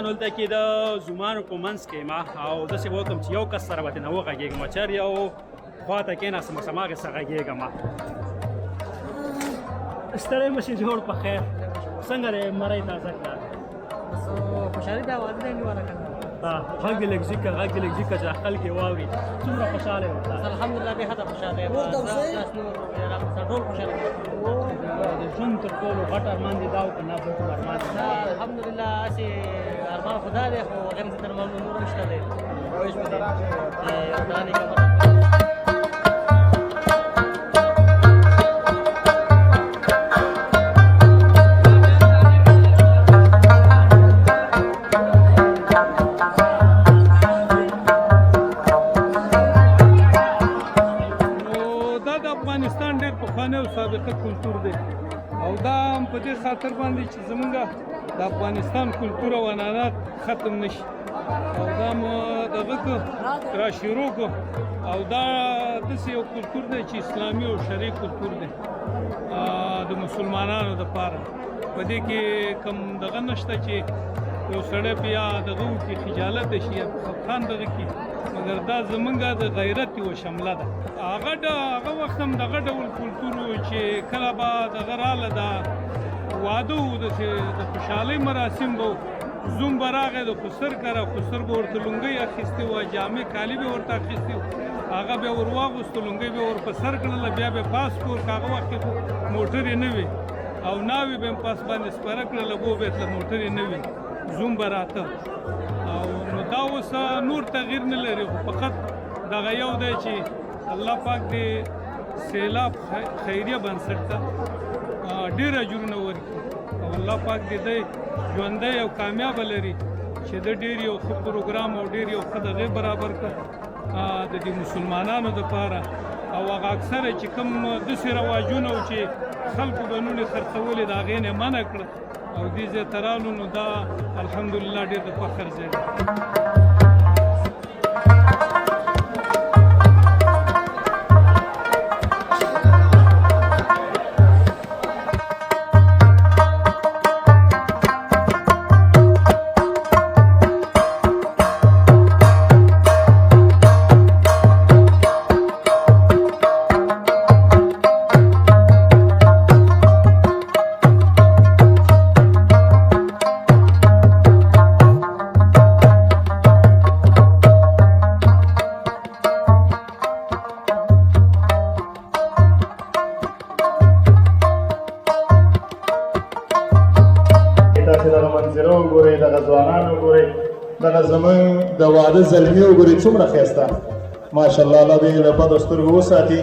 دلته کې د زومانو په منځ کې ما او داسې به وکړم چې یو کس سره به ترېنه وغږېږم چې هر یو خوا ته کېناستم بس هماغې څه غږېږم ستړی مه شې جوړ په خیر څنګه دی مرۍ تازه کړه خوشحالي د اواز دی نیوله که غږ دې لږ ځي که غږ دې لږ ځي که چې خلک یې واوري څومره خوشحاله یم الحمدلله بې حده خوشحاله یم ټول خوشحاله د ژوند تر ټولو غټ ارمان دې دا و که نه بل کوم ارمان دی الحمدلله هسې ارمان خو دا دی خو هغې نه زه تر ارمان نور هم شته دی روش مې دی چې دا نیکه کلتور دی او دا هم په دې خاطر باندې چې زمونږ د افغانستان کلتور او عنعنات ختم نشي او دا مو دغه را شروع کو او دا داسې یو کلتور دی چې اسلامي او شرعي کلتور دی د مسلمانانو دپاره په دې کې کوم دغه نشته چې یو سړی بیا دغه وکړي خجالت شي یا خفګان دغه کړي مګر دا زمونږ د غیرت یوه شمله ده هغه وخت هم دغه ډول کلتور و چې کله به دغه راله دا واده و د خوشحالۍ مراسم به زوم به راغی د خسر کره خسر به ورته لونګۍ اخیستې وه جامې کالي به ورته اخیستې وو هغه بیا ور واغوستو لونګۍ به ور په سر کړله بیا به پاس کور که هغه وخت کې خو موټرې نه وې او ناوې به هم پاس باندې سپاره کړله بو به تله موټرې نه وې زوم به راته او نو دا اوس نور تغییر نه لري خو فقط دغه یو دی چې الله پاک دې سیلاب خیریه بنسټ ته ډېر اجرونه ورکړي او الله پاک دې دی ژوندی او کامیابه لري چې د ډېر یو ښه پروګرام او ډېر یو ښه دغې برابر کړه د دې مسلمانانو دپاره او هغه اکثره چې کوم داسې رواجونه و چې خلکو به نونې خرڅولې د هغې نه منع کړه او دې ځای ته رالو نو دا الحمدلله ډېر د فخر ځای دی دغه زموږ د واده زلمي وګورئ څومره ښایسته ماشاءالله الله دې له بدو سترګو وساتي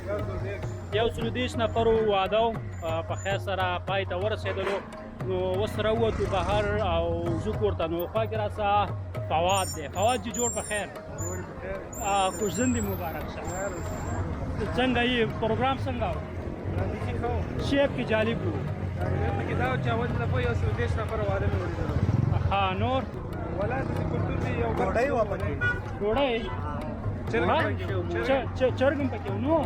130 نفرو واده په خیر سره پای ته ورسېدلو نو اوس راووتو بهر او زه کور ته نو خوا کې راسه فواد دی فواد جي جوړ په خیر کوژدن دې مبارک شه څنګه یې پروګرام څنګه و شیب کې جالب و ها نور ډوډۍ چرګ هم پکې و نو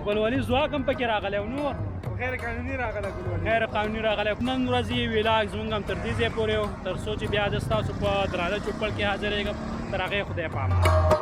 ګلولي ځواک هم پکې راغلی و نو غیر قانوني راغلی نن ورځ یې ویلاګ زموږ هم تر دې ځای پورې و تر څو چې بیا د ستاسو په درانه چوپړ کې حاضرېږم تر هغې خدای پامان